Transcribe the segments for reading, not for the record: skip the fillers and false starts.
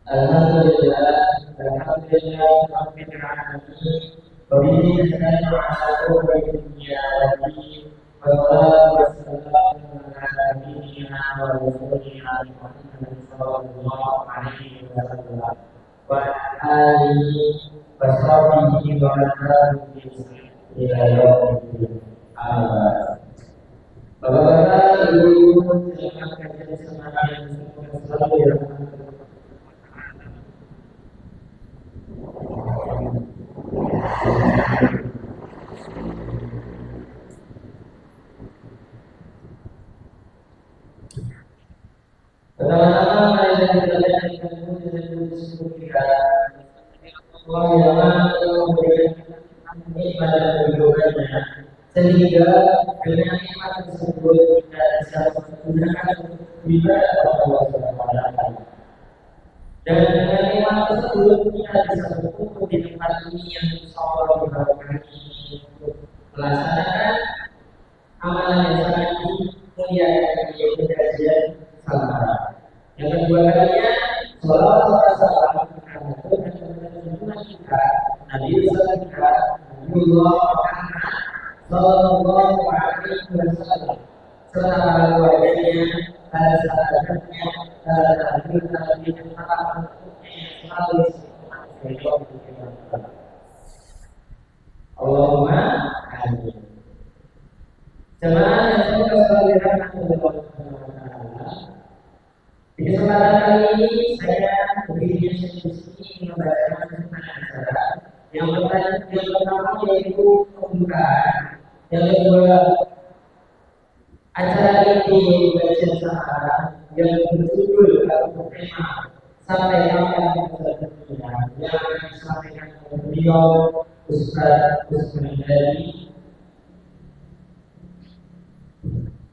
Alhamdulillah, alhamdulillah, rabbil alamin. Wabihi nasta'inu ala umuri dunya waddin. Wassalatu wassalamu ala nabiyyina wa rasulina Muhammadin sallallahu alaihi wasallam wa ala alihi wa sahbihi wa man tabi'ahum bi ihsan ila yaumil amin. Bapak-bapak, ibu-ibu, silakan kajian semangat yang selalu dirahmati. Pertama-tama mari kita lihat dengan kita Allah yang memberikan nikmat dan kehidupannya, sehingga dengan nikmat tersebut kita bisa menggunakan ibadah Allah Subhanahu wa Ta'ala. Dan dengan nikmat tersebut kita bisa berkumpul di tempat ini yang insyaallah diberkahi ini untuk melaksanakan amalan yang sangat dimuliakan, yaitu kajian salat. Yang kedua kalinya, sholawat salam kepada junjungan kita, Nabi kita, Nabiullah Muhammad sallallahu alaihi wasallam, serta para keluarganya, para sahabatnya, para tabi'in dan para pengikutnya yang selalu istiqomah dari Allah. Allahumma amin. Jemaah yang semoga selalu dirahmati oleh Allah Subhanahu wa Ta'ala. Di kesempatan kali ini saya berdiri di sini membacakan sebuah acara yang pertama yaitu pembukaan, yang kedua acara ini yaitu kajian sahara yang berjudul atau tema sampai kapan kita berdunia, yang akan disampaikan oleh beliau Ustaz Usman dari.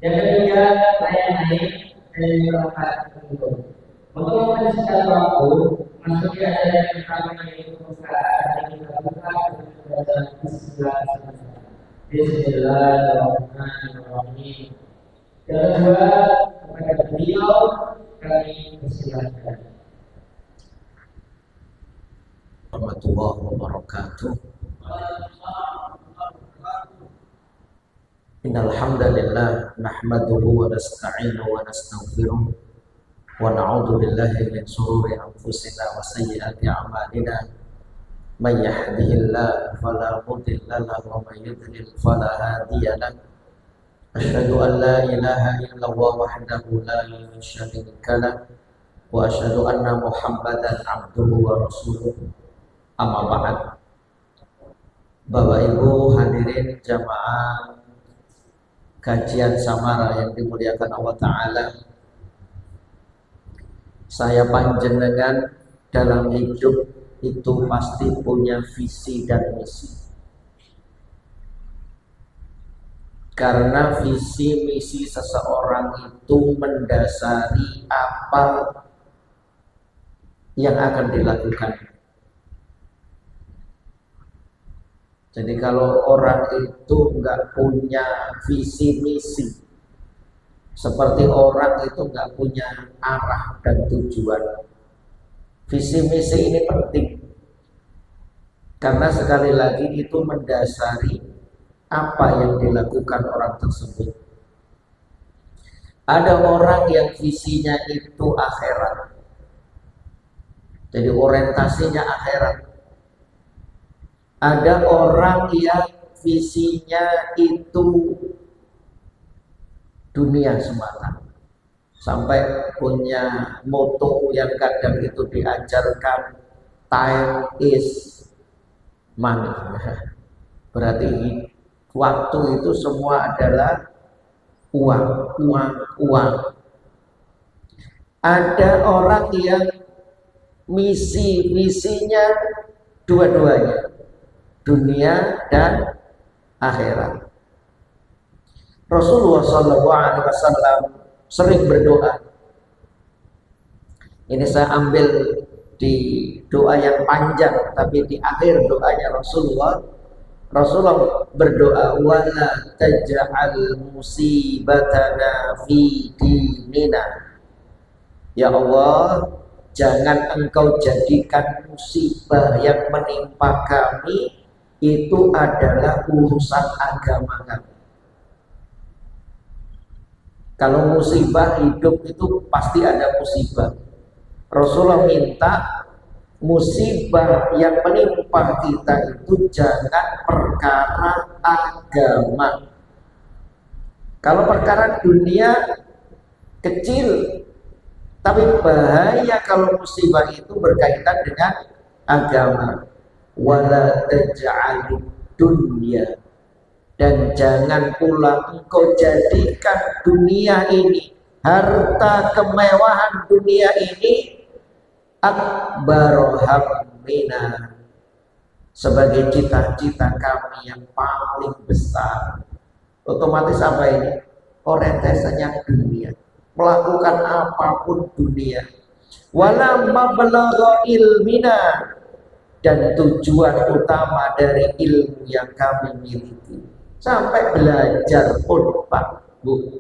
Yang ketiga, layan-layan dari tempat untuk menghabiskan waktu masuk ke acara yang pertama yaitu pembukaan yang kita buka dengan bacaan Bismillahirrahmanirrahim. Yang kedua, kepada beliau kami persilakan. Warahmatullahi wabarakatuh. Innal hamdalillah nahmaduhu wa nasta'inuhu wa nastaghfiruh wa na'udzu billahi min shururi anfusina wa sayyiati a'malina. May yahdihillahu fala mudilla lahu wa may yudlil fala hadiya lahu. Asyhadu an la ilaha illallah wahdahu la syarika lahu wa asyhadu anna Muhammadan abduhu wa rasuluh. Amma ba'd. Bapak Ibu hadirin jamaah kajian Samara yang dimuliakan Allah Ta'ala, saya panjenengan dalam hidup itu pasti punya visi dan misi. Karena visi misi seseorang itu mendasari apa yang akan dilakukan. Jadi kalau orang itu nggak punya visi misi, seperti orang itu nggak punya arah dan tujuan. Visi misi ini penting, karena sekali lagi itu mendasari apa yang dilakukan orang tersebut. Ada orang yang visinya itu akhirat, jadi orientasinya akhirat. Ada orang yang visinya itu dunia semata, sampai punya moto yang kadang itu diajarkan, time is money. Berarti waktu itu semua adalah uang, uang, uang. Ada orang yang visinya dua-duanya, dunia dan akhirat. Rasulullah SAW sering berdoa. Ini saya ambil di doa yang panjang, tapi di akhir doanya Rasulullah Rasulullah berdoa, wala taj'al musibatana fi dinina. Ya Allah, jangan engkau jadikan musibah yang menimpa kami itu adalah urusan agama kami. Kalau musibah hidup itu pasti ada musibah. Rasulullah minta musibah yang menimpa kita itu jangan perkara agama. Kalau perkara dunia kecil, tapi bahaya kalau musibah itu berkaitan dengan agama. Wala taj'alid dunya, dan jangan pula engkau jadikan dunia ini, harta kemewahan dunia ini, akbar hammina, sebagai cita-cita kami yang paling besar. Otomatis apa ini? Orientasinya dunia, melakukan apapun dunia. Wala mablagha ilmina, dan tujuan utama dari ilmu yang kami miliki. Sampai belajar pun Pak Bu,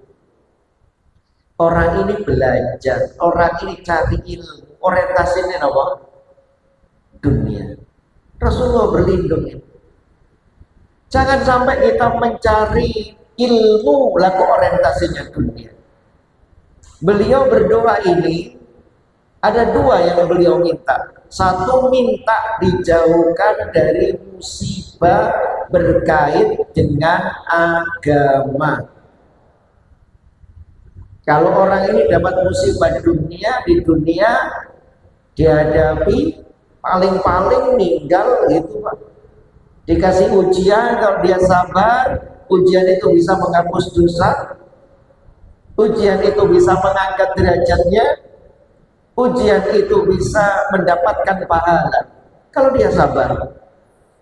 orang ini belajar, orang ini cari ilmu, orientasinya apa? Dunia. Rasulullah berlindung. Jangan sampai kita mencari ilmu lalu orientasinya dunia. Beliau berdoa ini ada dua yang beliau minta. Satu, minta dijauhkan dari musibah berkait dengan agama. Kalau orang ini dapat musibah di dunia dihadapi, paling-paling meninggal gitu Pak. Dikasih ujian, kalau dia sabar, ujian itu bisa menghapus dosa, ujian itu bisa mengangkat derajatnya, ujian itu bisa mendapatkan pahala kalau dia sabar.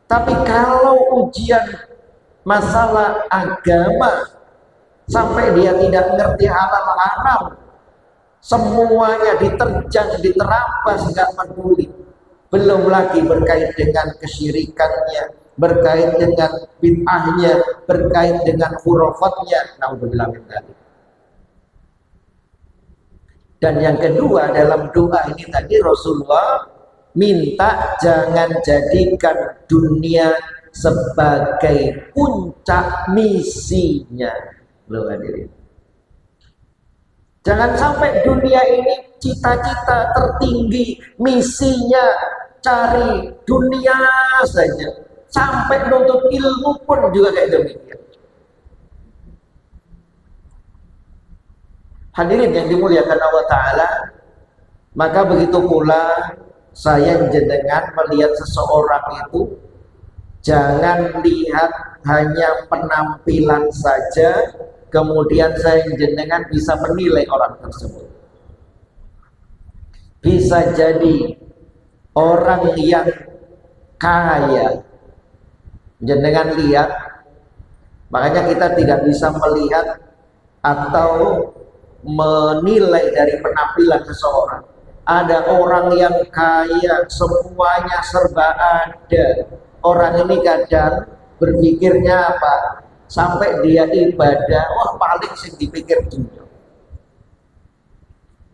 Tapi kalau ujian masalah agama sampai dia tidak ngerti halal haram, semuanya diterjang, diterabas, nggak peduli. Belum lagi berkait dengan kesyirikannya, berkait dengan bid'ahnya, berkait dengan khurafatnya. Naudzubillah min dzalik. Dan yang kedua, dalam doa ini tadi Rasulullah minta jangan jadikan dunia sebagai puncak misinya. Loh hadirin, jangan sampai dunia ini cita-cita tertinggi, misinya cari dunia saja, sampai nuntut ilmu pun juga kayak demikian. Hadirin yang dimuliakan Allah Ta'ala, maka begitu pula saya jenengan melihat seseorang itu, jangan lihat hanya penampilan saja, kemudian saya jenengan bisa menilai orang tersebut. Bisa jadi orang yang kaya, jenengan lihat, makanya kita tidak bisa melihat atau menilai dari penampilan seseorang. Ada orang yang kaya, semuanya serba ada. Orang ini kadang berpikirnya apa? Sampai dia ibadah, wah paling sing dipikir dunia.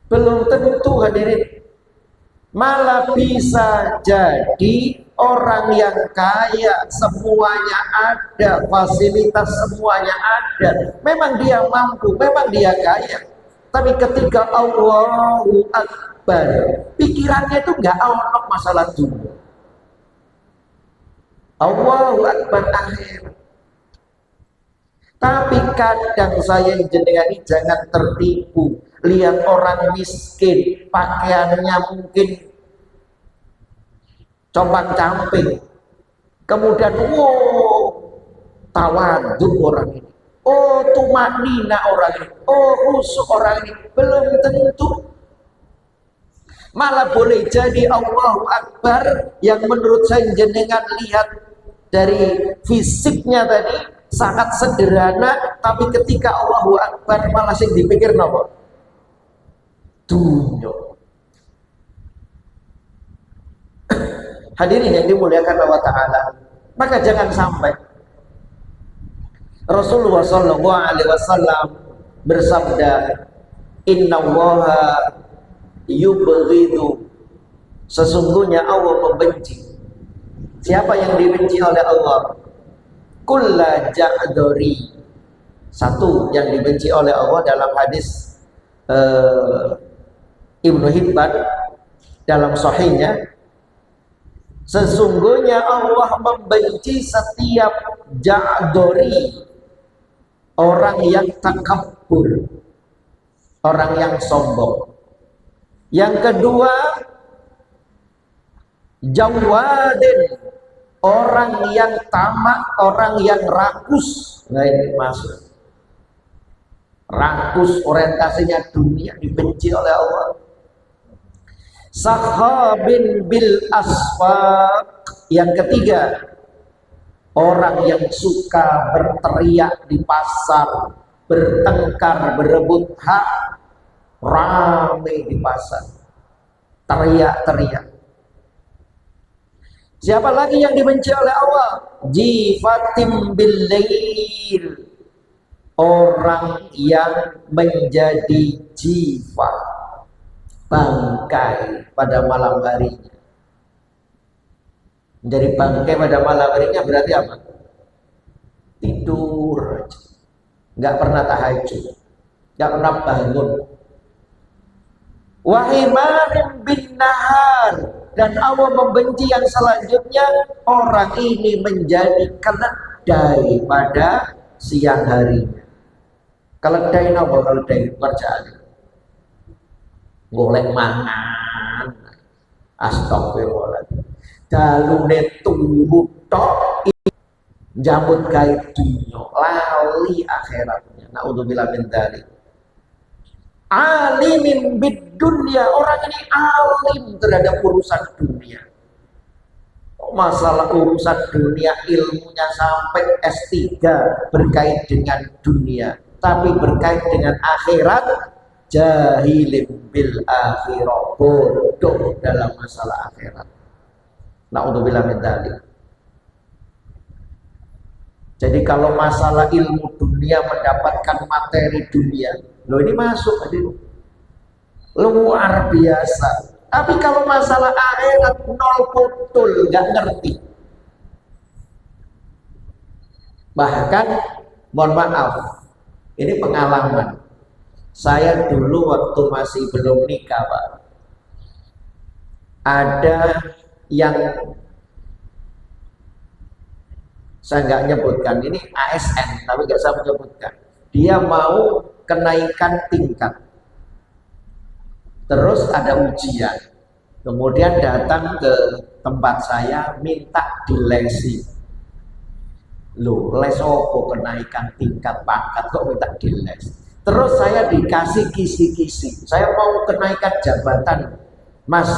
Belum tentu hadirin. Malah bisa jadi orang yang kaya, semuanya ada, fasilitas semuanya ada. Memang dia mampu, memang dia kaya. Tapi ketika Allahu Akbar, pikirannya itu nggak ono masalah dunia. Allahu Akbar akhir. Tapi kadang saya jenengan ini jangan tertipu. Lihat orang miskin, pakaiannya mungkin compang-camping. Kemudian, wow, tawadhu orang ini. Oh, tumanina orang ini. Oh, khusyuk orang ini. Belum tentu. Malah boleh jadi Allahu Akbar yang menurut saya jenengan lihat dari fisiknya tadi sangat sederhana, tapi ketika Allahu Akbar malah sing dipikir nopo? Dunia. Hadirin yang dimuliakan Allah Ta'ala, maka jangan sampai Rasulullah Shallallahu Alaihi Wasallam bersabda, Innallaha yubghidu, sesungguhnya Allah membenci. Siapa yang dibenci oleh Allah? Kulla ja'dori, satu yang dibenci oleh Allah dalam hadis Ibnu Hibban dalam sahihnya, sesungguhnya Allah membenci setiap ja'dori, orang yang takabbur, orang yang sombong. Yang kedua, jawadin, orang yang tamak, orang yang rakus. Nah ini masuk. Rakus, orientasinya dunia, dibenci oleh Allah. Sakhabin bil asfaq. Yang ketiga, orang yang suka berteriak di pasar, bertengkar, berebut hak, ramai di pasar, teriak-teriak. Siapa lagi yang dibenci oleh Allah? Jifatim bil lail, orang yang menjadi jifa, bangkai pada malam harinya. Menjadi bangkai pada malam harinya berarti apa? Tidur aja, nggak pernah tahajud, nggak pernah bangun. Wahimarin bin nahar, dan Allah membenci yang selanjutnya, orang ini menjadi keledai pada siang harinya. Keledai apa? Keledai kerjaan golek mangan. Astagfirullah. Dalune turu tok jambut gawe dunya, lali akhiratnya. Naudzubillah min dzalik. Alimin bid dunya, orang ini alim terhadap urusan dunia. Masalah urusan dunia, ilmunya sampai S3 berkait dengan dunia, tapi berkait dengan akhirat, jahilin bil akhirah, bodoh dalam masalah akhirat. Naudzubillah min dzalik. Jadi kalau masalah ilmu dunia, mendapatkan materi dunia, loh ini masuk aduh, luar biasa. Tapi kalau masalah akhirat, nol putul, nggak ngerti. Bahkan, mohon maaf, ini pengalaman. Saya dulu waktu masih belum nikah, Pak, ada yang saya nggak nyebutkan, ini ASN, tapi nggak saya menyebutkan. Dia mau kenaikan tingkat, terus ada ujian, kemudian datang ke tempat saya minta dilesi. Loh, les opo kenaikan tingkat pangkat kok minta diles? Terus saya dikasih kisi-kisi, saya mau kenaikan jabatan, Mas.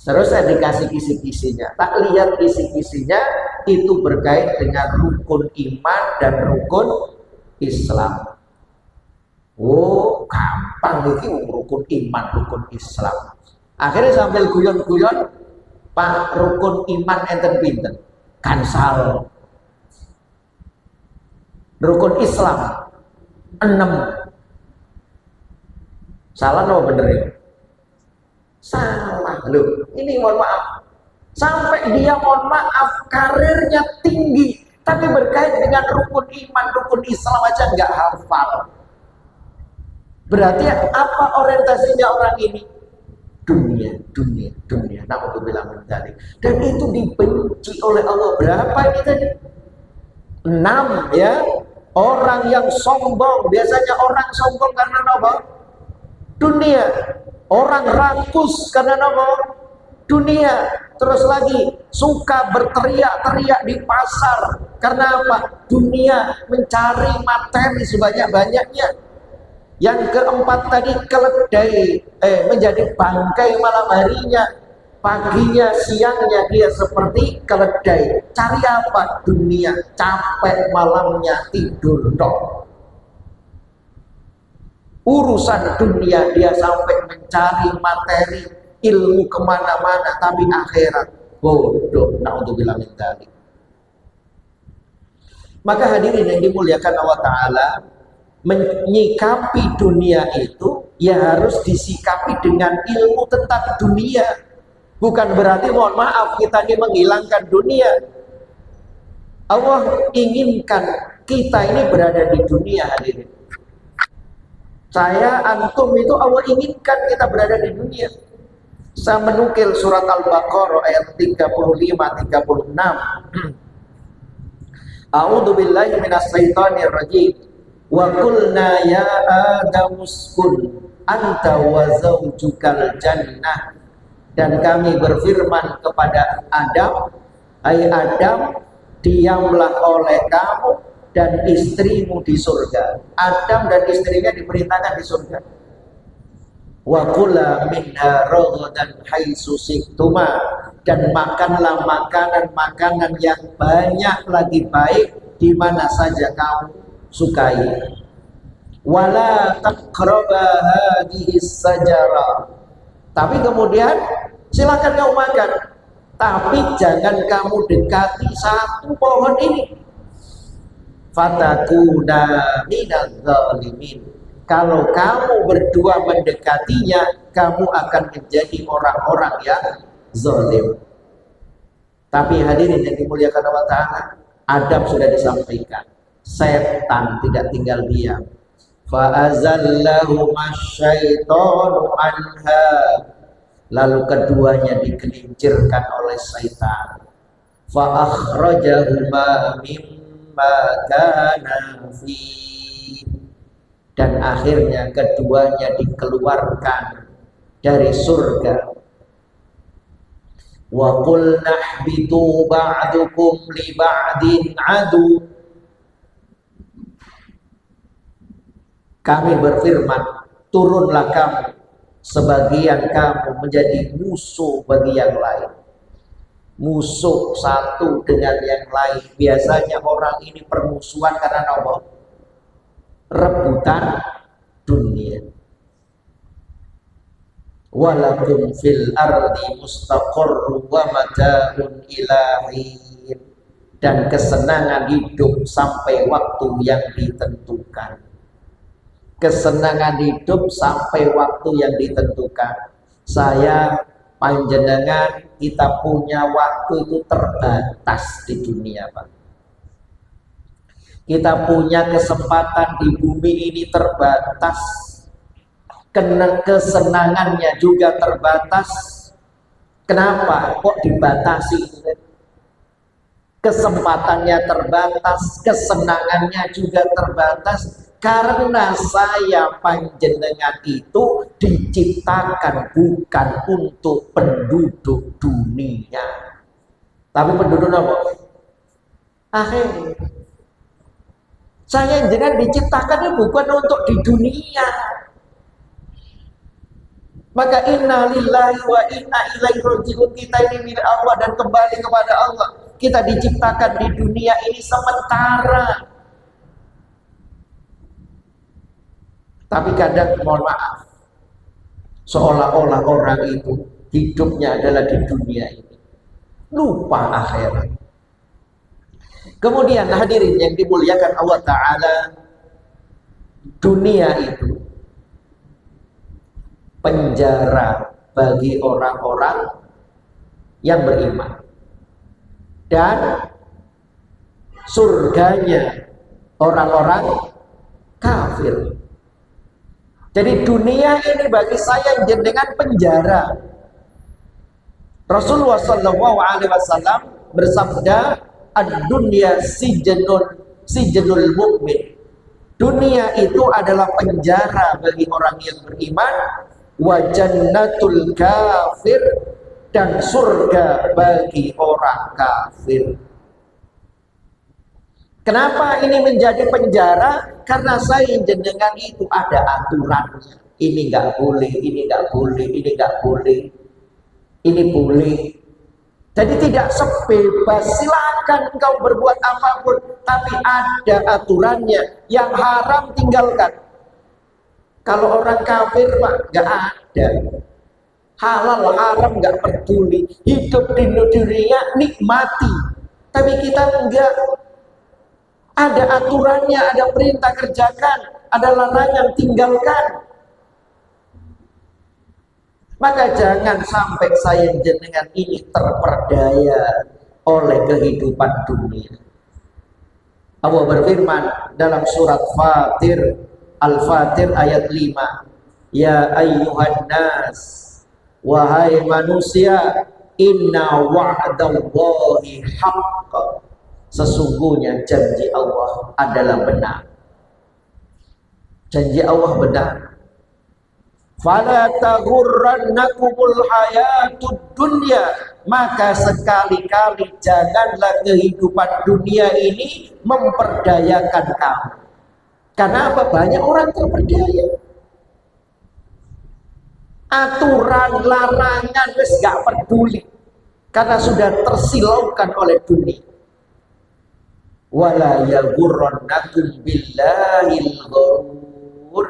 Terus saya dikasih kisi-kisinya, tak lihat kisi-kisinya itu berkait dengan rukun iman dan rukun Islam. Oh, gampang iki rukun iman, rukun Islam. Akhirnya sambil guyon-guyon, Pak, rukun iman enten pinten? Kansal. Rukun Islam 6. Salah no bener ya? Salah. Loh, ini mohon maaf. Sampai dia mohon maaf karirnya tinggi, tapi berkait dengan rukun iman, rukun Islam aja nggak hafal. Berarti apa orientasinya orang ini? Dunia, dunia, dunia. Naudzubillah min dzalik. Dan itu dibenci oleh Allah. Berapa ini tadi? 6 ya. Orang yang sombong, biasanya orang sombong karena apa? Dunia. Orang rakus karena apa? Dunia. Terus lagi suka berteriak-teriak di pasar karena apa? Dunia, mencari materi sebanyak-banyaknya. Yang keempat tadi keledai, menjadi bangkai malam harinya, paginya, siangnya dia seperti keledai. Cari apa? Dunia, capek malamnya tidur dong. Urusan dunia dia sampai mencari materi, ilmu kemana-mana, tapi akhirat bodoh. Naudzubillah min dzalik. Maka hadirin yang dimuliakan Allah Ta'ala, menyikapi dunia itu ya harus disikapi dengan ilmu tentang dunia. Bukan berarti mohon maaf kita ini menghilangkan dunia. Allah inginkan kita ini berada di dunia, hadirin. Saya, antum itu Allah inginkan kita berada di dunia. Saya menukil surat Al-Baqarah ayat 35-36. A'udzu billahi minasyaitonir rajim. Wa qulna ya Adamu uskun anta wa zaujukal jannah. Dan kami berfirman kepada Adam, hai Adam, diamlah oleh kamu dan istrimu di surga. Adam dan istrinya diperintahkan di surga. Wa kula minha ragadan haitsu siktuma, dan makanlah makanan-makanan yang banyak lagi baik di mana saja kamu sukai. Wala taqraba hadhihi sajara, tapi kemudian silakan kamu makan, tapi jangan kamu dekati satu pohon ini. Fatakuna minadz zalimin, kalau kamu berdua mendekatinya, kamu akan menjadi orang-orang yang zalim. Tapi hadirin yang dimuliakan Allah Ta'ala, adab sudah disampaikan, setan tidak tinggal diam. Fa'azallahuma syaitanu anha, lalu keduanya digelincirkan oleh syaitan. Fa'akhrajahuma mimma kana fi, dan akhirnya keduanya dikeluarkan dari surga. Wa qulna ihbitu ba'dukum li ba'din adu, kami berfirman, turunlah kamu, sebagian kamu menjadi musuh bagi yang lain. Musuh satu dengan yang lain. Biasanya orang ini permusuhan karena apa? Rebutan dunia. Walakum fil ardi mustaqarru wa mata'un ilahin, dan kesenangan hidup sampai waktu yang ditentukan. Kesenangan hidup sampai waktu yang ditentukan. Saya, panjenengan, kita punya waktu itu terbatas di dunia, Pak. Kita punya kesempatan di bumi ini terbatas. Kesenangannya juga terbatas. Kenapa? Kok dibatasi? Kesempatannya terbatas, kesenangannya juga terbatas. Karena saya, panjenengan itu diciptakan bukan untuk penduduk dunia, tapi penduduk apa? Akhir. Saya jenengan diciptakannya bukan untuk di dunia. Maka inna lillahi wa inna ilaihi raji'un, kita ini milik Allah dan kembali kepada Allah. Kita diciptakan di dunia ini sementara. Tapi kadang mohon maaf, seolah-olah orang itu hidupnya adalah di dunia ini, lupa akhirat. Kemudian hadirin yang dimuliakan Allah Ta'ala, dunia itu penjara bagi orang-orang yang beriman, dan surganya orang-orang kafir. Jadi dunia ini bagi saya jenengan penjara. Rasulullah SAW bersabda, ad-dunya sijnul mu'min. Dunia itu adalah penjara bagi orang yang beriman, wa jannatul kafir, dan surga bagi orang kafir. Kenapa ini menjadi penjara? Karena saya jenengan itu ada aturannya. Ini nggak boleh, ini nggak boleh, ini nggak boleh, ini boleh. Jadi tidak sebebas, silakan engkau berbuat apapun, tapi ada aturannya. Yang haram tinggalkan. Kalau orang kafir Pak, nggak ada. Halal haram nggak peduli. Hidup di dunia nikmati, tapi kita enggak. Ada aturannya, ada perintah kerjakan, ada larangan tinggalkan. Maka jangan sampai saya jenengan ini terperdaya oleh kehidupan dunia. Allah berfirman dalam surat Fatir, Al-Fatir ayat 5. Ya ayyuhan nas, wahai manusia, inna wa'dallahi haqq. Sesungguhnya janji Allah adalah benar. Janji Allah benar. Fala taghurrannakumul hayatud dunya, maka sekali-kali janganlah kehidupan dunia ini memperdayakan kamu. Karena apa? Banyak orang terperdaya. Aturan, larangan wis gak peduli karena sudah tersilaukan oleh dunia. Wala yaghurrannakum billahil ghurur,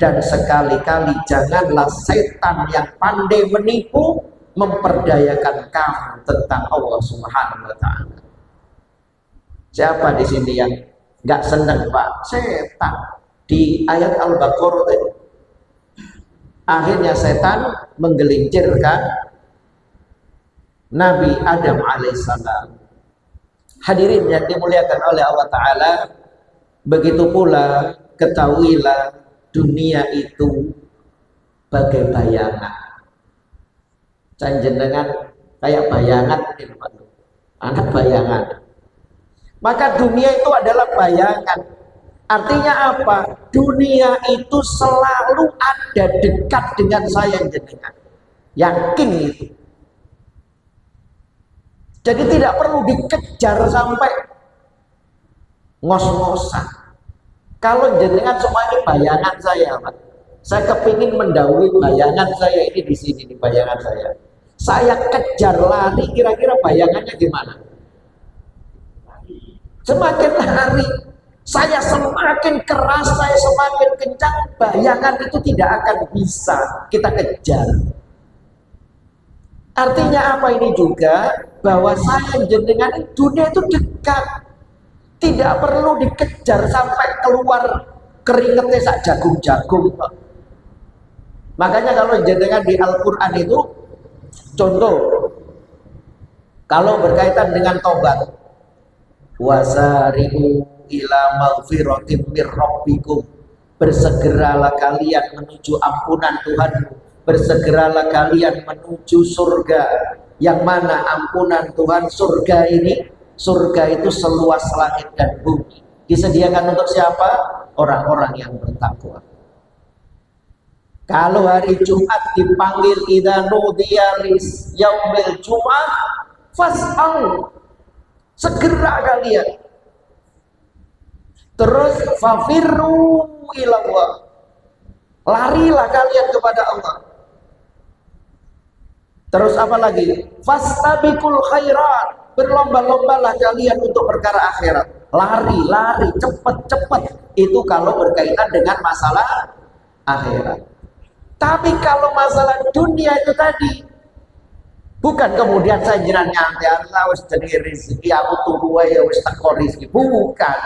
dan sekali-kali janganlah setan yang pandai menipu memperdayakan kamu tentang Allah Subhanahu wa taala. Siapa di sini yang enggak senang, Pak? Setan. Di ayat Al-Baqarah tadi. Akhirnya setan menggelincirkan Nabi Adam alaihissalam. Hadirin yang dimuliakan oleh Allah Ta'ala, begitu pula ketahuilah dunia itu bagai bayangan. Jenengan kayak bayangan, anak bayangan. Maka dunia itu adalah bayangan. Artinya apa? Dunia itu selalu ada dekat dengan saya jenengan. Yakin itu. Jadi tidak perlu dikejar sampai ngos-ngosan. Kalau jenengan semua ini bayangan saya, Pak. Saya kepingin mendahului bayangan saya ini di sini, di bayangan saya. Saya kejar lari, kira-kira bayangannya gimana? Semakin lari, saya semakin keras, saya semakin kencang, bayangan itu tidak akan bisa kita kejar. Artinya apa ini juga? Bahwa saya jenengan dunia itu dekat. Tidak perlu dikejar sampai keluar keringetnya sak jagung-jagung. Makanya kalau jenengan di Al-Quran itu, contoh, kalau berkaitan dengan tobat, wasari'u ila maghfiratin mir rabbikum, bersegeralah kalian menuju ampunan Tuhanmu, bersegeralah kalian menuju surga, yang mana ampunan Tuhan, surga ini, surga itu seluas langit dan bumi, disediakan untuk siapa? Orang-orang yang bertakwa. Kalau hari Jumat dipanggil idza nudiya lis yaumil jum'ah fas'au, segera kalian. Terus fafirru ilallah, larilah kalian kepada Allah. Terus apa lagi? Fastabiqul khairat, berlomba-lombalah kalian untuk perkara akhirat. Lari, cepat. Itu kalau berkaitan dengan masalah akhirat. Tapi kalau masalah dunia itu tadi, bukan kemudian saya jiran nyantai, Allah wis jadi rezeki, aku tunggu ya wis teko rezeki. Bukan.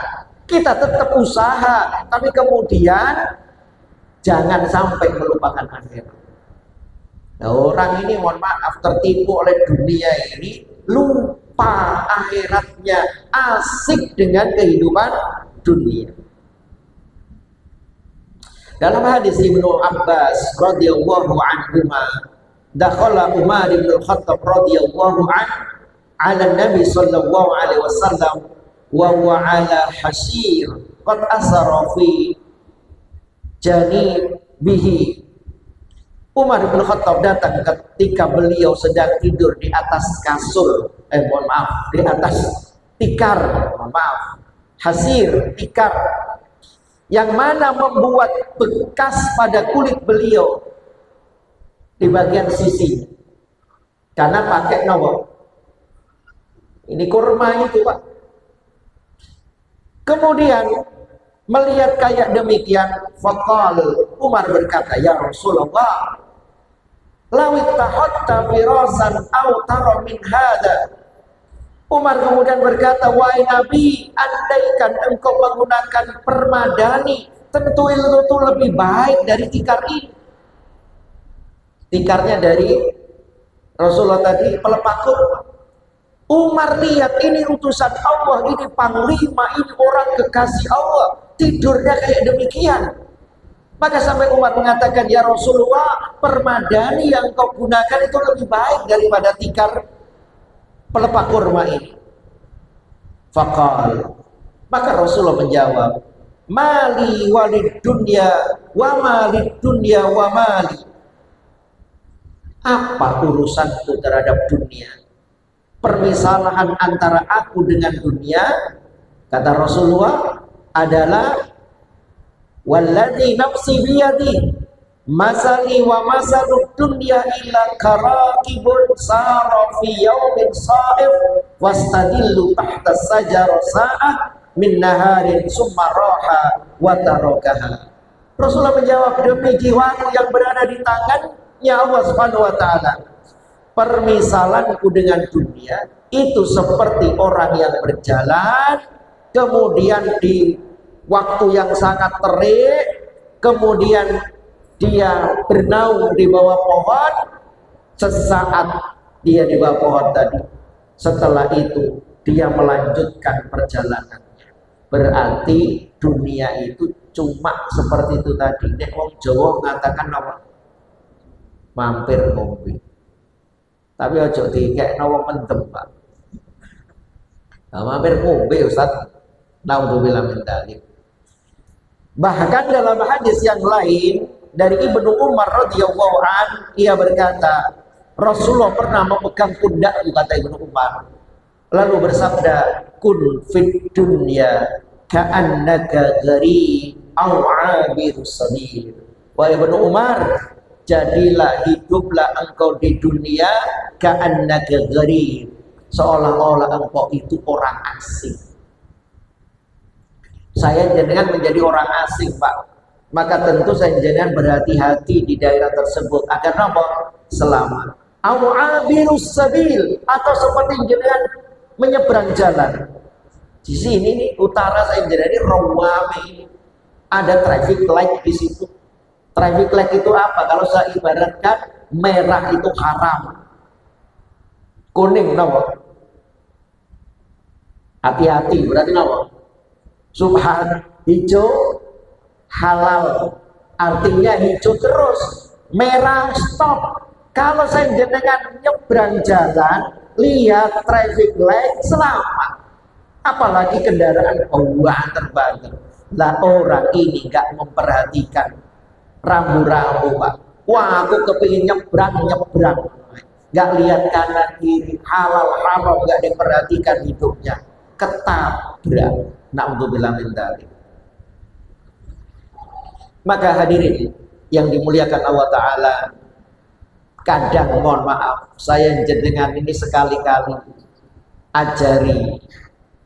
Kita tetap usaha, tapi kemudian jangan sampai melupakan akhirat. Nah, orang ini mohon maaf tertipu oleh dunia ini, lupa akhiratnya, asik dengan kehidupan dunia. Dalam hadis Ibnu Abbas radhiyallahu anhuma, dakhala Umar bin Khattab radhiyallahu anhu ala Nabi sallallahu alaihi wasallam wa huwa ala hasir qad asara fi janibihi. Umar bin Khattab datang ketika beliau sedang tidur di atas kasur, di atas tikar, hasir, tikar, yang mana membuat bekas pada kulit beliau di bagian sisi, karena pakai nopo. Ini kurma itu, Pak. Kemudian melihat kayak demikian, faqal, Umar berkata, ya Rasulullah, lawit tahatta firasan aw tara min hada, Umar kemudian berkata, wahai Nabi, andaikan engkau menggunakan permadani, tentu itu lebih baik dari tikar ini. Tikarnya dari Rasulullah tadi pelepah kurma. Umar lihat ini utusan Allah, ini panglima, ini orang kekasih Allah, tidurnya kayak demikian. Maka sampai Umar mengatakan, ya Rasulullah, permadani yang kau gunakan itu lebih baik daripada tikar pelepah kurma ini. Faqal, maka Rasulullah menjawab, mali walid dunya wa malid dunya wa mali. Apa urusanku terhadap dunia? Permisalahan antara aku dengan dunia, kata Rasulullah, adalah walladzi nafsi biyadi masali wa masalud dunya illa karakibun sara fi yaumin sa'if wastadillu tahta sajarah sa'ah min naharin summa raha wa tarakaha. Rasulullah menjawab, demi jiwaku yang berada di tangannya Allah Subhanahu wa taala, permisalanku dengan dunia itu seperti orang yang berjalan, kemudian di waktu yang sangat terik, kemudian dia bernaung di bawah pohon. Sesaat dia di bawah pohon tadi, setelah itu dia melanjutkan perjalanannya. Berarti dunia itu cuma seperti itu tadi. Nek wong Jawa mengatakan apa? Mampir ngombe. Tapi ojo dikekno wong mendem, Pak. Nah, mampir ngombe Ustaz. Naudzubillah min dzalik. Bahkan dalam hadis yang lain dari Ibnu Umar radhiyallahu an, ia berkata, Rasulullah pernah memegang pundakku, kata Ibnu Umar, lalu bersabda, kun fid dunya ka'annaka gharib aw 'abirus sabil. Wahai Ibnu Umar, jadilah, hiduplah engkau di dunia ka'annaka gharib, seolah-olah engkau itu orang asing. Saya jenengan menjadi orang asing, Pak. Maka tentu saya jenengan berhati-hati di daerah tersebut agar apa? Selamat. Aw 'abirus sabil, atau seperti jenengan menyeberang jalan. Di sini nih utara saya jenengan ini Rawami, ada traffic light di situ. Traffic light itu apa? Kalau saya ibaratkan, merah itu haram, kuning apa? Hati-hati, berarti apa? Subhan, hijau halal, artinya hijau terus, merah stop. Kalau saya jenengan nyebrang jalan, lihat traffic light, selamat. Apalagi kendaraan banter-banter. Lah orang ini nggak memperhatikan rambu-rambu, Pak. Wah, aku kepingin nyebrang, nggak lihat kanan kiri, halal haram nggak diperhatikan hidupnya, ketabrak. Na'udzubillah min dzalik. Maka hadirin yang dimuliakan Allah Ta'ala, kadang mohon maaf, saya jenengan ini sekali-kali ajari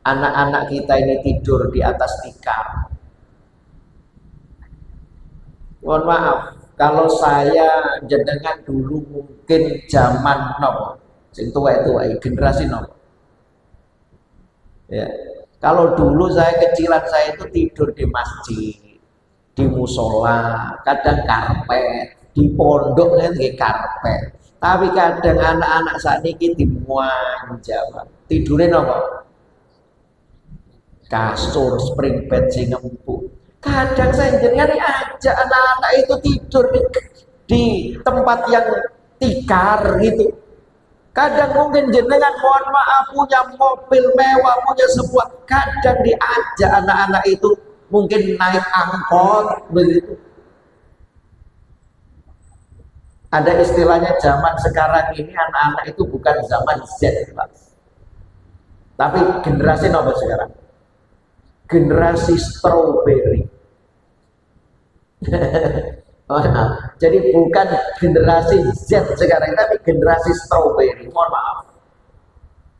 anak-anak kita ini tidur di atas tikar. Mohon maaf, kalau saya jenengan dulu mungkin zaman nopo, sing tuwa-tuwa generasi nopo. Ya. Kalau dulu saya kecilan saya itu tidur di masjid, di musola, kadang karpet, di pondok kan karpet. Tapi kadang anak-anak saat ini dimanja, tidurnya apa? Kasur, spring bed sing empuk. Kadang saya jenengan aja anak-anak itu tidur di tempat yang tikar gitu. Kadang mungkin jenengan mohon maaf punya mobil mewah, punya sebuah, kadang diajak anak-anak itu mungkin naik angkot begitu. Ada istilahnya zaman sekarang ini anak-anak itu bukan zaman Z, Pak. Tapi generasi apa sekarang? Generasi strawberry. Jadi bukan generasi Z sekarang, tapi generasi strawberry. Mohon maaf.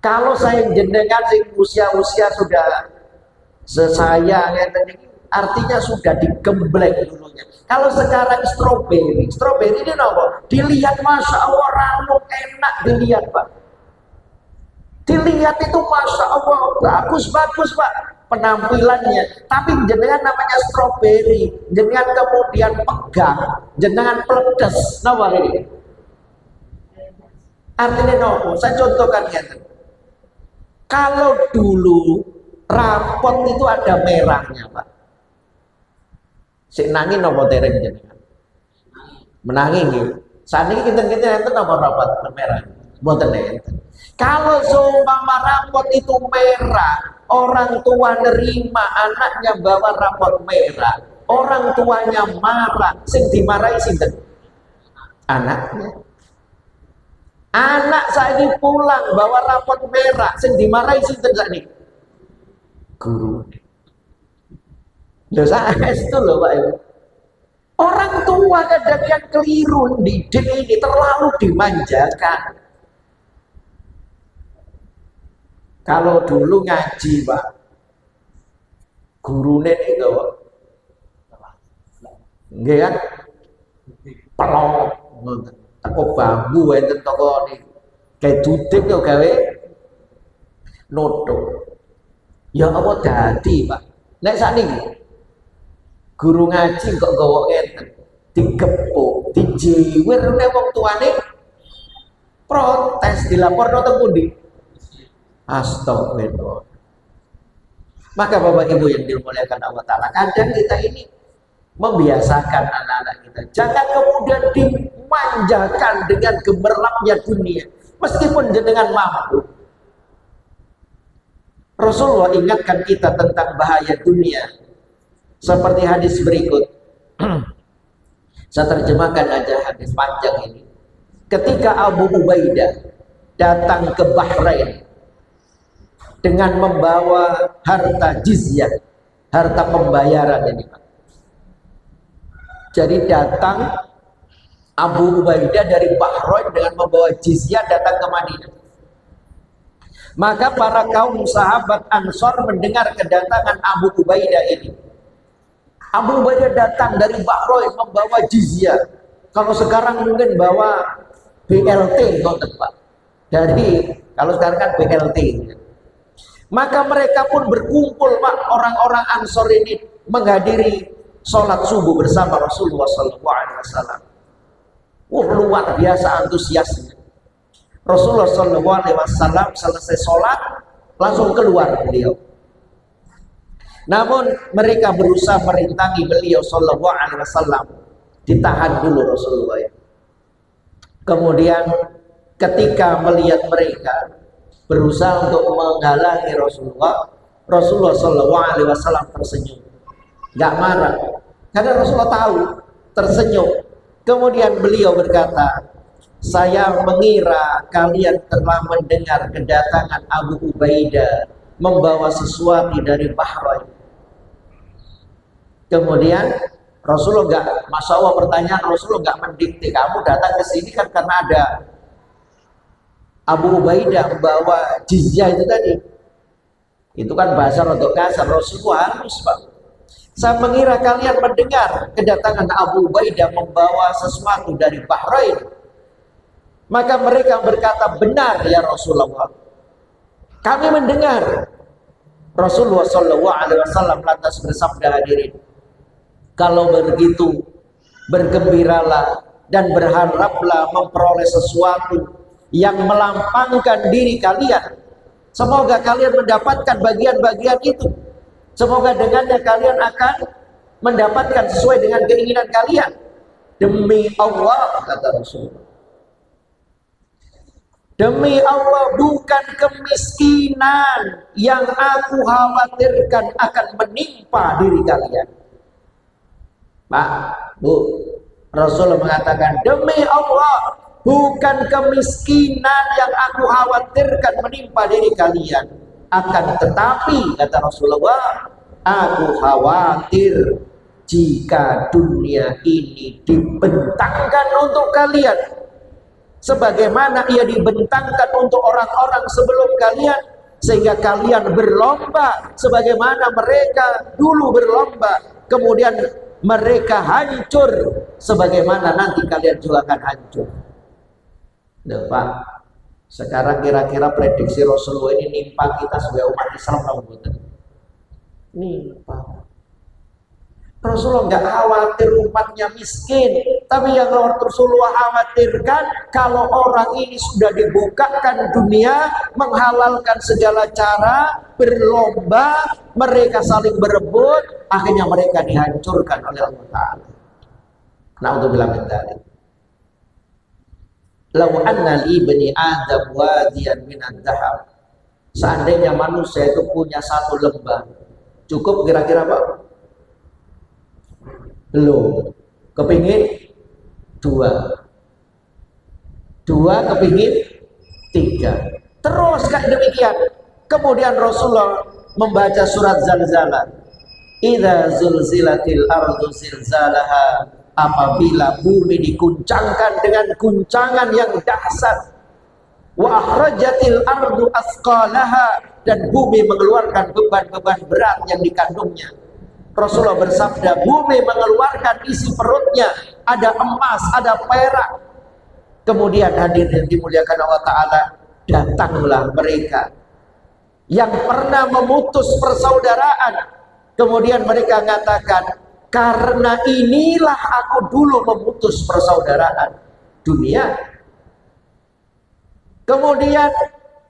Kalau saya jenengan sing usia-usia sudah sesaya, artinya sudah digembleng dulunya. Kalau sekarang strawberry ini apa? Dilihat, masya Allah, rambut enak dilihat, Pak. Dilihat itu Masya Allah bagus-bagus Pak penampilannya, tapi jenengan namanya stroberi, jenengan kemudian pegang, jenengan peledes, napa ini? Artinya nopo? Saya contohkan ya. Kalau dulu rapot itu ada merahnya Pak. Sik nangin nopo dereng jenengan? Menangi nggih. Saniki kinten-kinten enten napa rapot merah? Mboten enten. Kalau seumpama rapot itu merah, orang tua nerima anaknya bawa rapot merah, orang tuanya marah, sing dimarahi sinten? Anaknya. Anak saiki pulang bawa rapot merah, sing dimarahi sinten sakniki? Guru. Lho saestu lho Pak Ibu. Orang tua kadang yang keliru didik ini terlalu dimanjakan. Kalau dulu ngaji Pak, gurune itu nggih kan pelok teko bambu enten toko niki kayak dudek yo gawe noto. Ya apa dadi Pak? Nek sakniki guru ngaji kok gawa enten digepuk, dijiwir nek wong tuane protes dilaporno teng pundi? Astagfirullah. Maka Bapak Ibu yang dimuliakan Allah Ta'ala, kadang kita ini membiasakan anak-anak kita jangan kemudian dimanjakan dengan gemerlapnya dunia meskipun jenengan mampu. Rasulullah ingatkan kita tentang bahaya dunia seperti hadis berikut. Saya terjemahkan aja hadis panjang ini. Ketika Abu Ubaidah datang ke Bahrain dengan membawa harta jizyah, harta pembayaran ini Pak. Jadi datang Abu Ubaidah dari Bahrain dengan membawa jizyah datang ke Madinah. Maka para kaum sahabat Ansor mendengar kedatangan Abu Ubaidah ini. Abu Ubaidah datang dari Bahrain membawa jizyah. Kalau sekarang mungkin bawa BLT, Pak. Dari kalau sekarang kan BLT. Maka mereka pun berkumpul Pak, orang-orang Ansor ini menghadiri sholat subuh bersama Rasulullah SAW. Luar biasa antusiasnya. Rasulullah SAW selesai sholat langsung keluar beliau. Namun mereka berusaha merintangi beliau SAW. Ditahan dulu Rasulullah. Kemudian ketika melihat mereka berusaha untuk menghalangi Rasulullah SAW tersenyum, nggak marah, karena Rasulullah tahu tersenyum. Kemudian beliau berkata, saya mengira kalian telah mendengar kedatangan Abu Ubaidah membawa sesuatu dari Bahrain. Kemudian Rasulullah nggak, masya Allah pertanyaan Rasulullah nggak mendikte, kamu datang ke sini kan karena ada Abu Ubaidah membawa jizyah itu tadi. Itu kan bahasa rodok kasar. Rasulullah halus Pak. Saya mengira kalian mendengar kedatangan Abu Ubaidah membawa sesuatu dari Bahrain. Maka mereka berkata, benar ya Rasulullah, kami mendengar. Rasulullah SAW lantas bersabda, hadirin, kalau begitu bergembiralah dan berharaplah memperoleh sesuatu yang melampangkan diri kalian. Semoga kalian mendapatkan bagian-bagian itu. Semoga dengannya kalian akan mendapatkan sesuai dengan keinginan kalian. Demi Allah, kata Rasulullah, demi Allah, bukan kemiskinan yang aku khawatirkan akan menimpa diri kalian. Pak, Bu, Rasulullah mengatakan, demi Allah, bukan kemiskinan yang aku khawatirkan menimpa diri kalian, akan tetapi kata Rasulullah, aku khawatir jika dunia ini dibentangkan untuk kalian sebagaimana ia dibentangkan untuk orang-orang sebelum kalian, sehingga kalian berlomba sebagaimana mereka dulu berlomba, kemudian mereka hancur sebagaimana nanti kalian juga akan hancur. Loh, Pak, Sekarang kira-kira prediksi Rasulullah ini nimpa kita sebagai umat Islam apa bukan? Nimpa. Rasulullah nggak khawatir umatnya miskin, tapi yang Rasulullah khawatirkan kalau orang ini sudah dibukakan dunia, menghalalkan segala cara, berlomba, mereka saling berebut, akhirnya mereka dihancurkan oleh Allah Ta'ala. Na'udzubillah min dzalik. Lau anna li bani Adam wadiyan minad dhahab. Seandainya manusia itu punya satu lembah, cukup kira-kira Pak? Belum. Kepingin dua kepingin tiga, terus kayak demikian. Kemudian Rasulullah membaca surat Zalzalah, idza zulzilatil ardu zilzalaha, apabila bumi diguncangkan dengan guncangan yang dahsyat, wa akhrajatil ardu asqalaha, dan bumi mengeluarkan beban-beban berat yang dikandungnya. Rasulullah bersabda, bumi mengeluarkan isi perutnya, ada emas, ada perak. Kemudian hadirin dimuliakan Allah Ta'ala, datanglah mereka yang pernah memutus persaudaraan. Kemudian mereka mengatakan, karena inilah aku dulu memutus persaudaraan dunia. Kemudian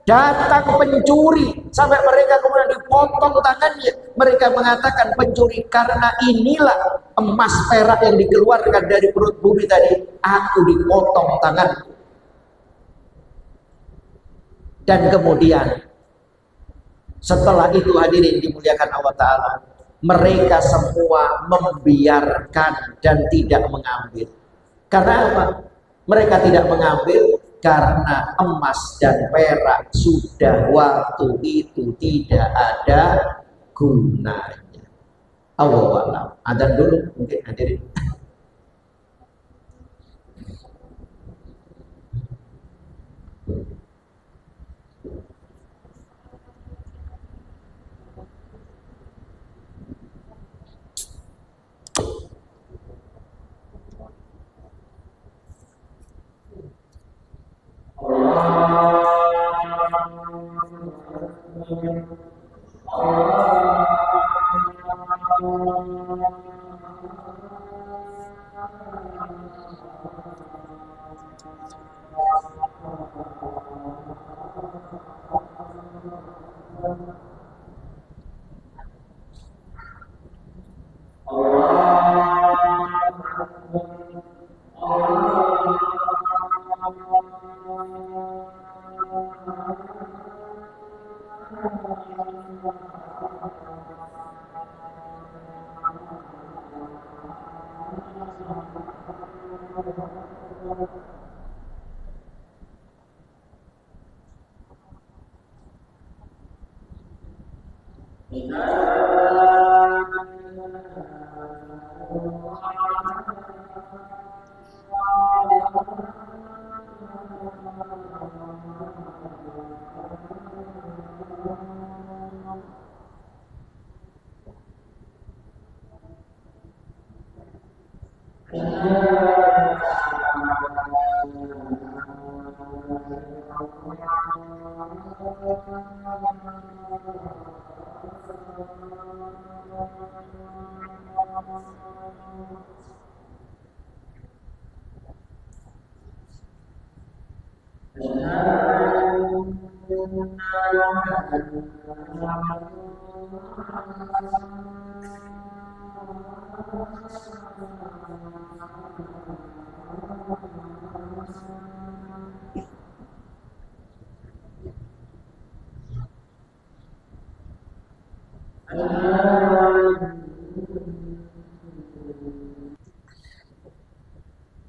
datang pencuri, sampai mereka kemudian dipotong tangannya. Mereka mengatakan, pencuri, karena inilah emas perak yang dikeluarkan dari perut bumi tadi, aku dipotong tanganku. Dan kemudian setelah itu hadirin dimuliakan Allah Ta'ala, mereka semua membiarkan dan tidak mengambil. Karena apa? Mereka tidak mengambil karena emas dan perak sudah waktu itu tidak ada gunanya. Allahu a'lam. Adzan dulu mungkin hadirin.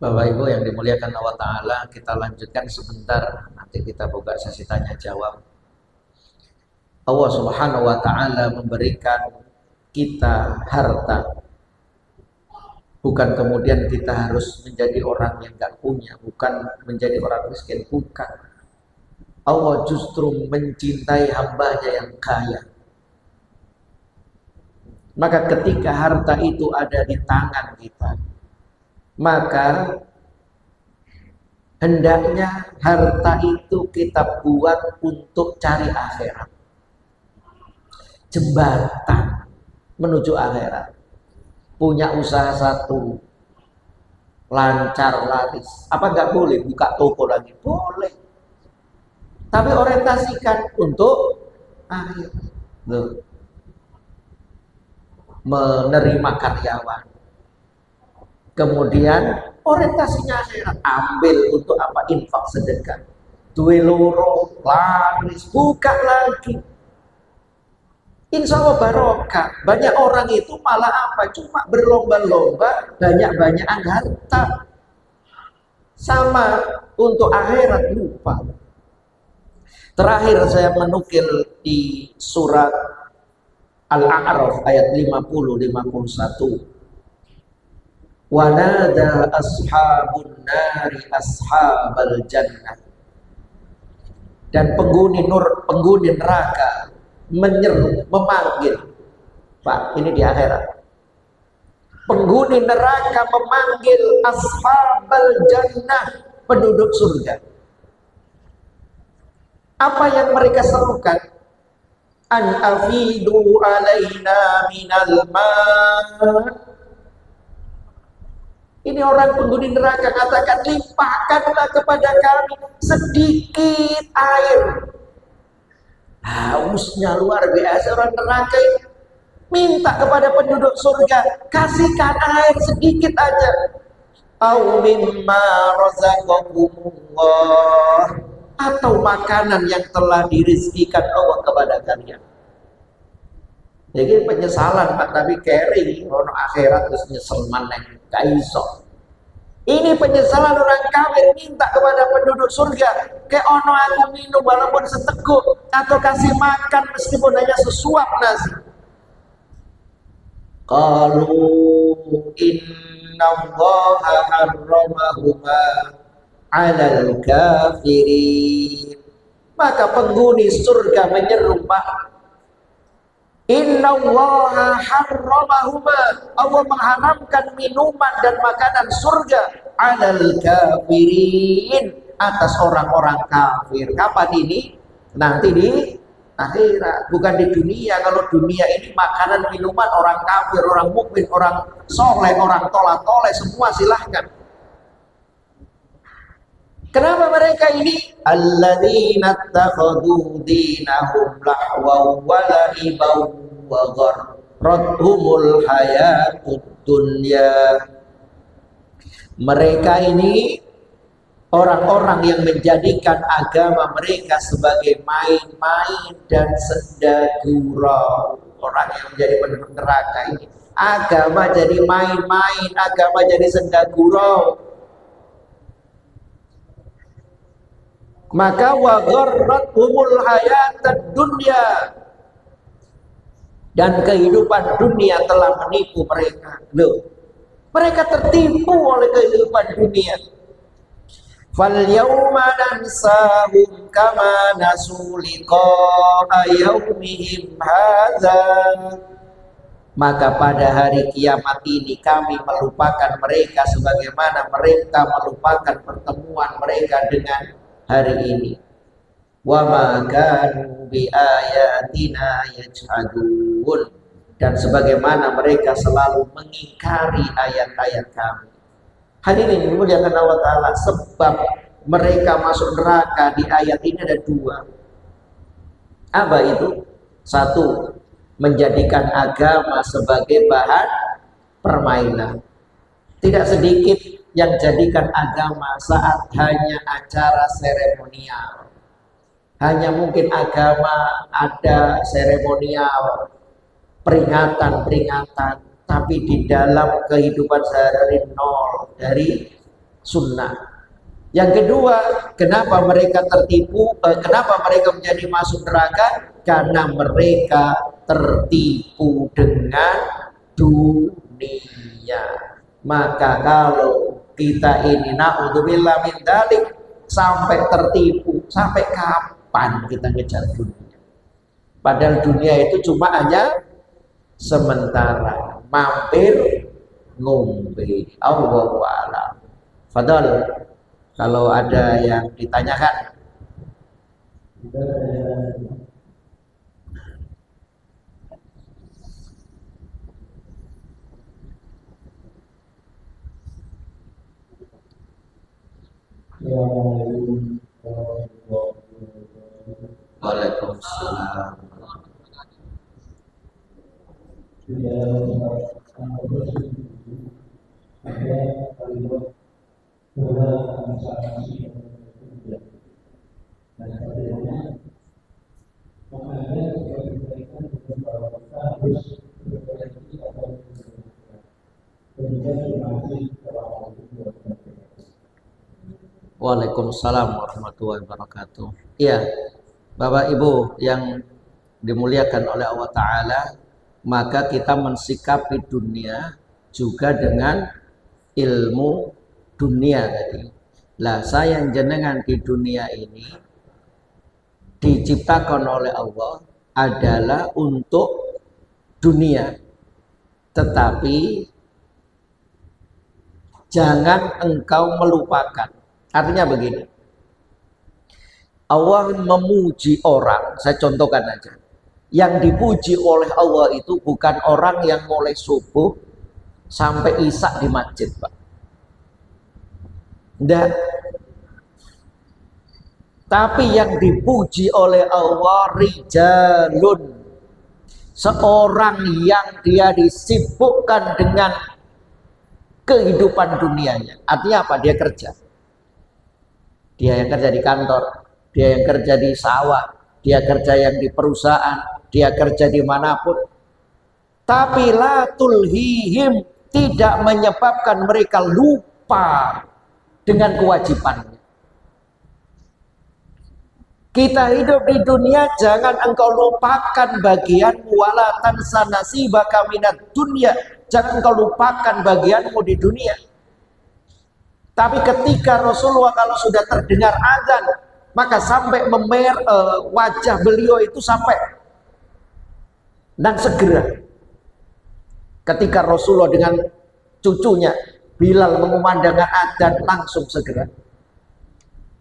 Bapak Ibu yang dimuliakan Allah Ta'ala, kita lanjutkan sebentar, nanti kita buka sesi tanya jawab. Allah Subhanahu wa Ta'ala memberikan kita harta, bukan kemudian kita harus menjadi orang yang gak punya, bukan menjadi orang miskin, bukan. Allah justru mencintai hambanya yang kaya. Maka ketika harta itu ada di tangan kita, maka Hendaknya harta itu kita buat untuk cari akhirat. Jembatan menuju akhirat. Punya usaha satu, lancar laris. Apa nggak boleh buka toko lagi? Boleh. Tapi orientasikan untuk akhirat. Loh. Menerima karyawan. Kemudian orientasinya akhirat, ambil untuk apa? Infak, sedekah. Duwe loro, laris, buka lagi. Insya Allah barokah. Banyak orang itu malah apa? Cuma berlomba-lomba, banyak-banyakan harta. Sama untuk akhirat lupa. Terakhir saya menukil di surat Al-A'raf ayat 50-51. Wanada ashabun nari ashabal jannah. Dan penghuni neraka menyeru, memanggil. Pak, ini di akhirat. Penghuni neraka memanggil ashabal jannah, penduduk surga. Apa yang mereka serukan? An afidu alaina minal ma'. Ini orang penghuni neraka katakan, limpahkanlah kepada kami sedikit air. Hausnya luar biasa orang neraka ini. Minta kepada penduduk surga, kasihkan air sedikit aja. Au mimma razaqakumullah, atau makanan yang telah dirizkikan Allah kepada kalian. Jadi penyesalan Pak, tapi kering ono akhirat terus nyesel maneh kaiso. Ini penyesalan orang kafir minta kepada penduduk surga, ke ono aku minum walaupun seteguk, atau kasih makan meskipun hanya sesuap nasi. Qalu inna Allaha harramahuma 'alal kafirin. Maka penghuni surga menyeru, Pak, Inna Allaha harramahuma, Allah mengharamkan minuman dan makanan surga 'alal kafirin, atas orang-orang kafir. Kapan ini? Nanti di akhirat, bukan di dunia. Kalau dunia ini makanan minuman orang kafir, orang mukmin, orang soleh, orang tolah-toleh, semua silahkan. Kenapa mereka ini? Alladzina takhadhu dinahum lahwa wa la'ibaw wa gharrathumul hayatud dunya. Mereka ini orang-orang yang menjadikan agama mereka sebagai main-main dan senda gurau. Orang yang menjadi penduduk neraka ini, agama jadi main-main, agama jadi senda gurau. Maka wa gharrathumul hayatad dunya, dan kehidupan dunia telah menipu mereka. Loh, mereka tertipu oleh kehidupan dunia. Fal yauma nansahum kama nasu liqa'a yaumihim hadza. Maka pada hari kiamat ini kami melupakan mereka sebagaimana mereka melupakan pertemuan mereka dengan hari ini. Wa ma kanu bi ayatina yajhadun, dan sebagaimana mereka selalu mengingkari ayat-ayat kami. Hadirin dimuliakan Allah Ta'ala, sebab mereka masuk neraka di ayat ini ada dua. Apa itu? Satu, menjadikan agama sebagai bahan permainan. Tidak sedikit yang jadikan agama saat hanya acara seremonial. Hanya mungkin agama ada seremonial, peringatan-peringatan, tapi di dalam kehidupan sehari-hari nol dari sunnah. Yang kedua, kenapa mereka tertipu? Kenapa mereka menjadi masuk neraka? Karena mereka tertipu dengan dunia. Maka kalau kita ini na'udzubillah min dzalik sampai tertipu, sampai kapan kita ngejar dunia? Padahal dunia itu cuma hanya sementara, mampir ngombe. Allahu a'lam. Fadal. Kalau ada yang ditanyakan. Waalaikumsalam. Waalaikumsalam warahmatullahi wabarakatuh. Iya, Bapak Ibu yang dimuliakan oleh Allah Ta'ala, maka kita mensikapi dunia juga dengan ilmu dunia tadi. Lah saya jenengan di dunia ini diciptakan oleh Allah adalah untuk dunia, tetapi jangan engkau melupakan. Artinya begini, Allah memuji orang, saya contohkan aja. Yang dipuji oleh Allah itu bukan orang yang mulai subuh sampai isya di masjid, Pak. Enggak. Tapi yang dipuji oleh Allah rijalun, seorang yang dia disibukkan dengan kehidupan dunianya. Artinya apa? Dia kerja. Dia yang kerja di kantor, dia yang kerja di sawah, dia kerja yang di perusahaan, dia kerja dimanapun. Tapi la tulhihim, tidak menyebabkan mereka lupa dengan kewajibannya. Kita hidup di dunia, jangan engkau lupakan bagianmu, wala tansa nasibaka minad dunya, jangan engkau lupakan bagianmu di dunia. Tapi ketika Rasulullah kalau sudah terdengar azan, maka sampai wajah beliau itu sampai dan segera. Ketika Rasulullah dengan cucunya Bilal mengumandangkan azan, langsung segera.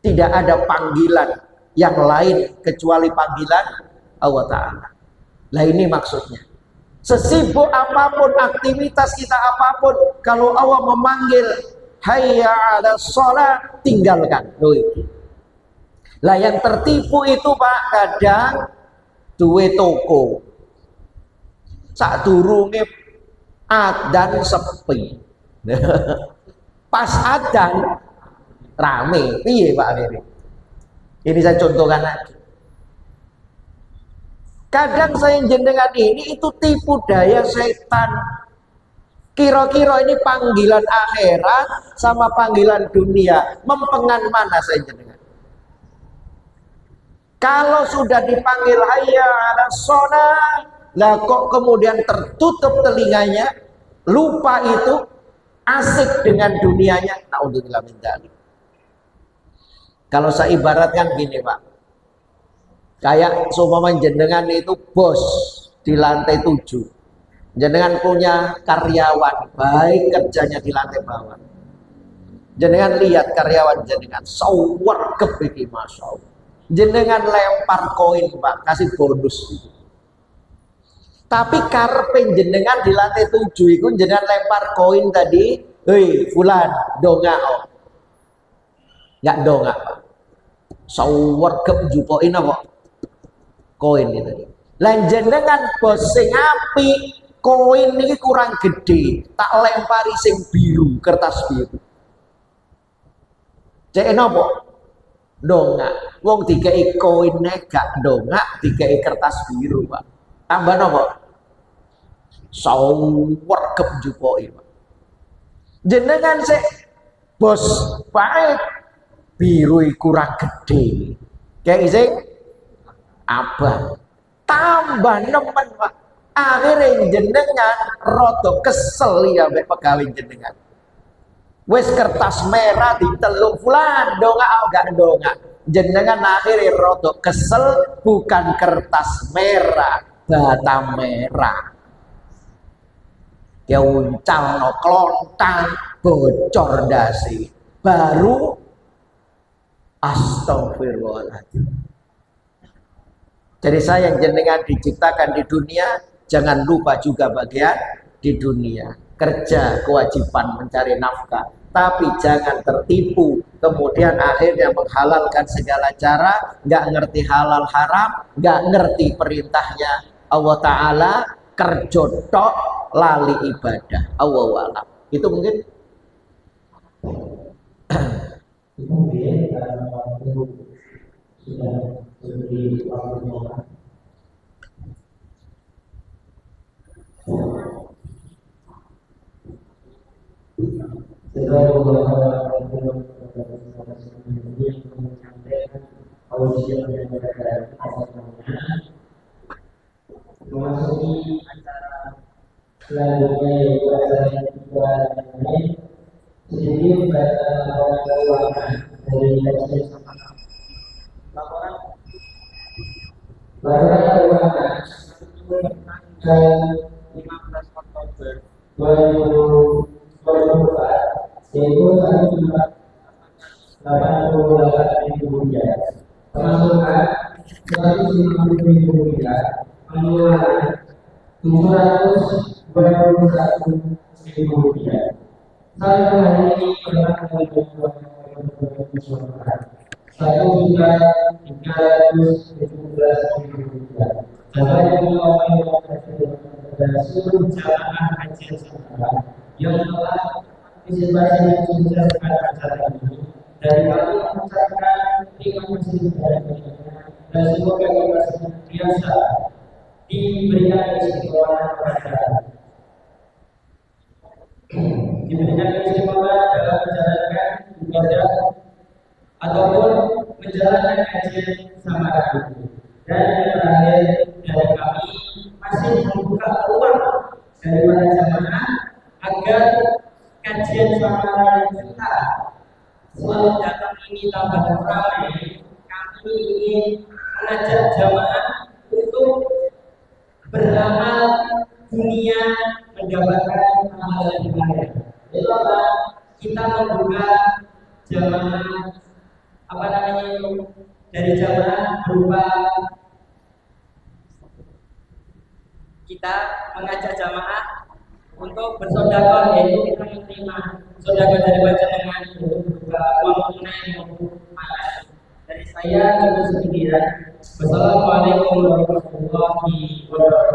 Tidak ada panggilan yang lain kecuali panggilan Allah Ta'ala. Nah ini maksudnya. Sesibuk apapun aktivitas kita apapun, kalau Allah memanggil hayya 'ala sholat, tinggalkan. Lah yang tertipu itu Pak, kadang duwe toko sadurunge adzan sepi. Pas adzan rame. Piye Pak Riri? Ini saya contohkan aja. Kadang saya jenengan ini itu tipu daya setan. Kira-kira ini panggilan akhirat sama panggilan dunia, mempengan mana saya jenengan? Kalau sudah dipanggil hayya 'ala sholat, lah kok kemudian tertutup telinganya, lupa itu, asik dengan dunianya. Naudzubillah min dzalik. Kalau saya ibaratkan gini Pak, kayak seumpama jenengan itu bos di lantai 7, jenengan punya karyawan baik kerjanya di lantai bawah, jenengan lihat karyawan jenengan sawar kepiki, masya Allah, jenengan lempar koin Pak, kasih bonus gitu. Tapi karpe jenengan di lantai 7 itu jenengan lempar koin tadi, hei fulan dongak, nggak dongak Pak, sawar kejupoin apa koin itu. Lan jenengan bos sing apik, koin ini kurang gede, tak lempari sing biru, kertas biru. Cek nopo? Dongak. Wong dikei koinnya gak dongak, dikei kertas biru Pak. Tambah nopo? Sawar kejupoi Pak. Jenengan sik bos baik, biru kurang gede. Kayak sing abang. Tambah nemen Pak. Akhirnya jenengan roto kesel ya mbek pegawai jenengan. Wes kertas merah diteluk fulan dongak gak dongak. Jenengan akhirnya roto kesel, bukan kertas merah, bata merah. Dia uncal no klontang, bocor dasi. Baru Astagfirullahaladzim. Jadi saya yang jenengan diciptakan di dunia, jangan lupa juga bagian di dunia. Kerja, kewajiban mencari nafkah. Tapi jangan tertipu, kemudian akhirnya menghalalkan segala cara, nggak ngerti halal haram, nggak ngerti perintahnya Allah Ta'ala, kerja tok, lali ibadah. Alam. Itu mungkin Kemudian karena waktu sudah lebih waktunya, segera beberapa menyampaikan ausia dan berada memasuki acara selanjutnya yaitu acara yang kedua dan lain sedikit baca laporan keuangan dari Kajian laporan keuangan dan 15 Oktober 2024 yaitu 188.000 rupiah, pemasukan 150.000 rupiah, pengeluaran 721.000 rupiah. Saldo hari ini berapa kali berjualan? 1.317.000 rupiah. Sampai kepada seluruh jamaah haji Nusantara yang telah partisipasi dan mensukseskan acara ini, dan kami mengucapkan terima kasih kepada-Nya dan semoga kita senantiasa diberikan keistimewaan dalam menjalankan ibadah ataupun menjalankan kajian samaran itu. Dan yang terakhir dari kami masih membuka peluang dari para jamaah agar kajian samaran kita selalu datang ini tambah ramai. Kami ingin mengajak jamaah untuk beramal dunia mendapatkan amalan ibadah. Itu apa? Kita membuka jamaah dari jamaah berupa kita mengajak jamaah untuk bersedekah, yaitu kita menerima sedekah dari panjenengan untuk berupa uang tunai maupun malas. Dari saya cukup sekian. Wassalamualaikum warahmatullahi wabarakatuh.